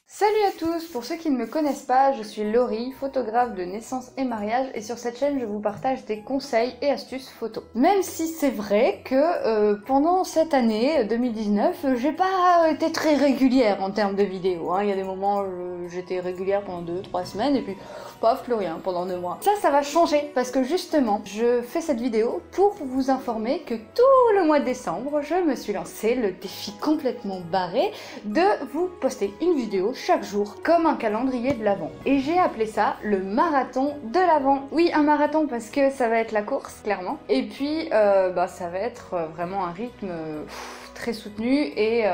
Salut à tous, pour ceux qui ne me connaissent pas, je suis Laurie, photographe de naissance et mariage et sur cette chaîne je vous partage des conseils et astuces photo. Même si c'est vrai que pendant cette année 2019, j'ai pas été très régulière en termes de vidéos. Il y a des moments où j'étais régulière pendant 2-3 semaines et puis paf, plus rien pendant 2 mois. Ça va changer parce que justement, je fais cette vidéo pour vous informer que tout le mois de décembre, je me suis lancé le défi complètement barré de vous poster une vidéo chaque jour, comme un calendrier de l'Avent. Et j'ai appelé ça le marathon de l'Avent. Oui, un marathon parce que ça va être la course, clairement. Et puis, ça va être vraiment un rythme très soutenu et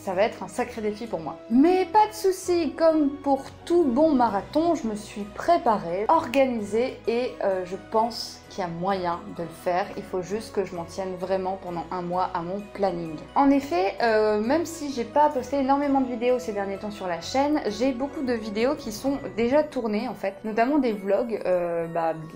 ça va être un sacré défi pour moi. Mais pas de soucis, comme pour tout bon marathon, je me suis préparée, organisée et je pense qu'il y a moyen de le faire. Il faut juste que je m'en tienne vraiment pendant un mois à mon planning. En effet, même si j'ai pas posté énormément de vidéos ces derniers temps sur la chaîne, j'ai beaucoup de vidéos qui sont déjà tournées en fait, notamment des vlogs.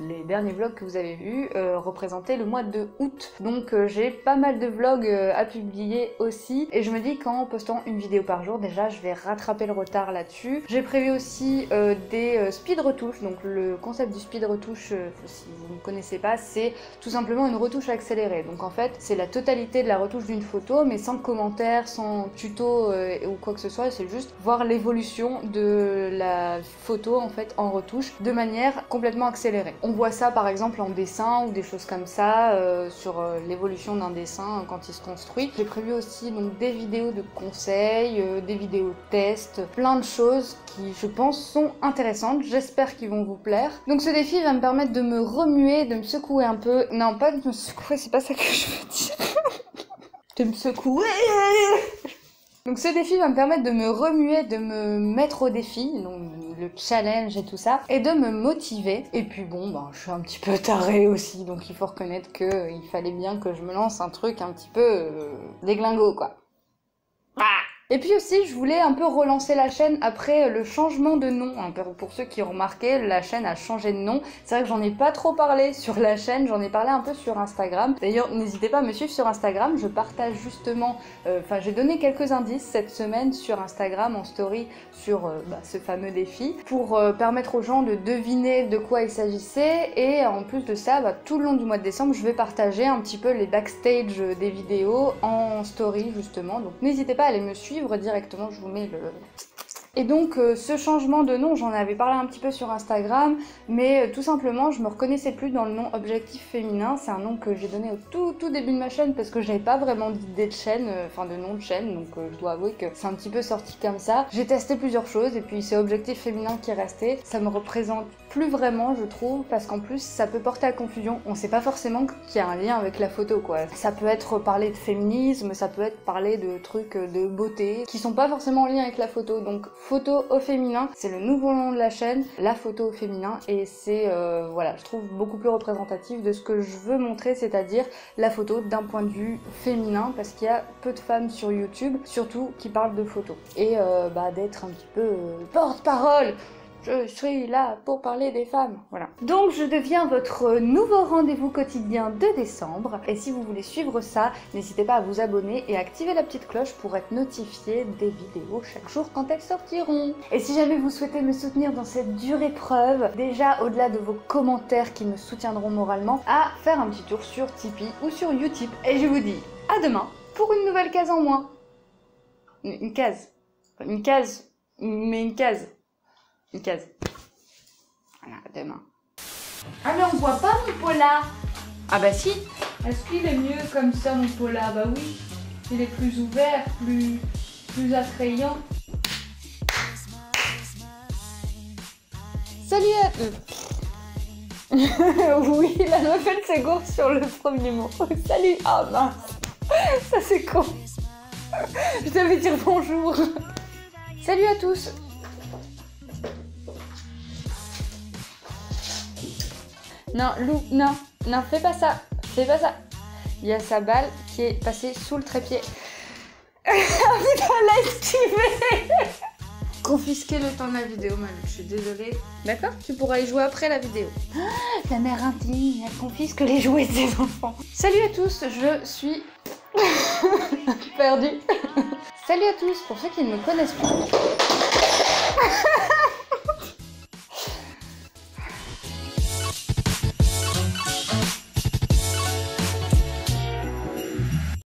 Les derniers vlogs que vous avez vus représentaient le mois de août. Donc j'ai pas mal de vlogs à publier aussi et je me dis qu'en postant une vidéo par jour, déjà je vais rattraper le retard là-dessus. J'ai prévu aussi des speed retouches. Donc le concept du speed retouche, si vous ne connaissez pas, c'est tout simplement une retouche accélérée. Donc en fait, c'est la totalité de la retouche d'une photo, mais sans commentaire, sans tuto ou quoi que ce soit. C'est juste voir l'évolution de la photo en fait en retouche de manière complètement accélérée. On voit ça par exemple en dessin ou des choses comme ça sur l'évolution d'un dessin quand il se construit. J'ai prévu aussi donc des vidéos de conseils, des vidéos tests, plein de choses qui je pense sont intéressantes. J'espère qu'ils vont vous plaire. Donc ce défi va me permettre de me remuer, de me secouer un peu. Non, pas de me secouer, c'est pas ça que je veux dire. De me secouer. Donc ce défi va me permettre de me remuer, de me mettre au défi, donc le challenge et tout ça, et de me motiver. Et puis bon, je suis un petit peu tarée aussi, donc il faut reconnaître qu'il fallait bien que je me lance un truc un petit peu déglingo quoi. Et puis aussi, je voulais un peu relancer la chaîne après le changement de nom. Pour ceux qui ont remarqué, la chaîne a changé de nom. C'est vrai que j'en ai pas trop parlé sur la chaîne, j'en ai parlé un peu sur Instagram. D'ailleurs, n'hésitez pas à me suivre sur Instagram, je partage justement... j'ai donné quelques indices cette semaine sur Instagram en story sur ce fameux défi pour permettre aux gens de deviner de quoi il s'agissait. Et en plus de ça, tout le long du mois de décembre, je vais partager un petit peu les backstage des vidéos en story justement. Donc n'hésitez pas à aller me suivre directement, je vous mets le... Et donc ce changement de nom, j'en avais parlé un petit peu sur Instagram, mais tout simplement je me reconnaissais plus dans le nom Objectif Féminin. C'est un nom que j'ai donné au tout début de ma chaîne parce que j'avais pas vraiment d'idée de chaîne, de nom de chaîne, donc je dois avouer que c'est un petit peu sorti comme ça. J'ai testé plusieurs choses et puis c'est Objectif Féminin qui est resté. Ça me représente plus vraiment, je trouve, parce qu'en plus ça peut porter à confusion. On sait pas forcément qu'il y a un lien avec la photo quoi. Ça peut être parler de féminisme, ça peut être parler de trucs de beauté qui sont pas forcément en lien avec la photo. Donc photo au féminin, c'est le nouveau nom de la chaîne, la photo au féminin, et c'est je trouve beaucoup plus représentatif de ce que je veux montrer, c'est-à-dire la photo d'un point de vue féminin, parce qu'il y a peu de femmes sur YouTube, surtout qui parlent de photos. Et d'être un petit peu porte-parole. Je suis là pour parler des femmes, voilà. Donc je deviens votre nouveau rendez-vous quotidien de décembre, et si vous voulez suivre ça, n'hésitez pas à vous abonner et à activer la petite cloche pour être notifié des vidéos chaque jour quand elles sortiront. Et si jamais vous souhaitez me soutenir dans cette dure épreuve, déjà au-delà de vos commentaires qui me soutiendront moralement, à faire un petit tour sur Tipeee ou sur Utip. Et je vous dis à demain pour une nouvelle case en moins. Une case. Une case. Une case. Voilà, à demain. Ah mais on voit pas mon pola. Ah bah si. Est-ce qu'il est mieux comme ça mon pola? Bah oui. Il est plus ouvert, plus attrayant. Salut à... Oui, la meuf elle s'égare sur le premier mot. Salut. Ah mince. Ça c'est con. Je devais dire bonjour. Salut à tous. Non, Lou, non, fais pas ça, Il y a sa balle qui est passée sous le trépied. Ah putain, l'a esquivé. Confisquer le temps de la vidéo, Manu, je suis désolée. D'accord? Tu pourras y jouer après la vidéo. La mère indigne, elle confisque les jouets de ses enfants. Salut à tous, je suis... perdue. Salut à tous, pour ceux qui ne me connaissent pas.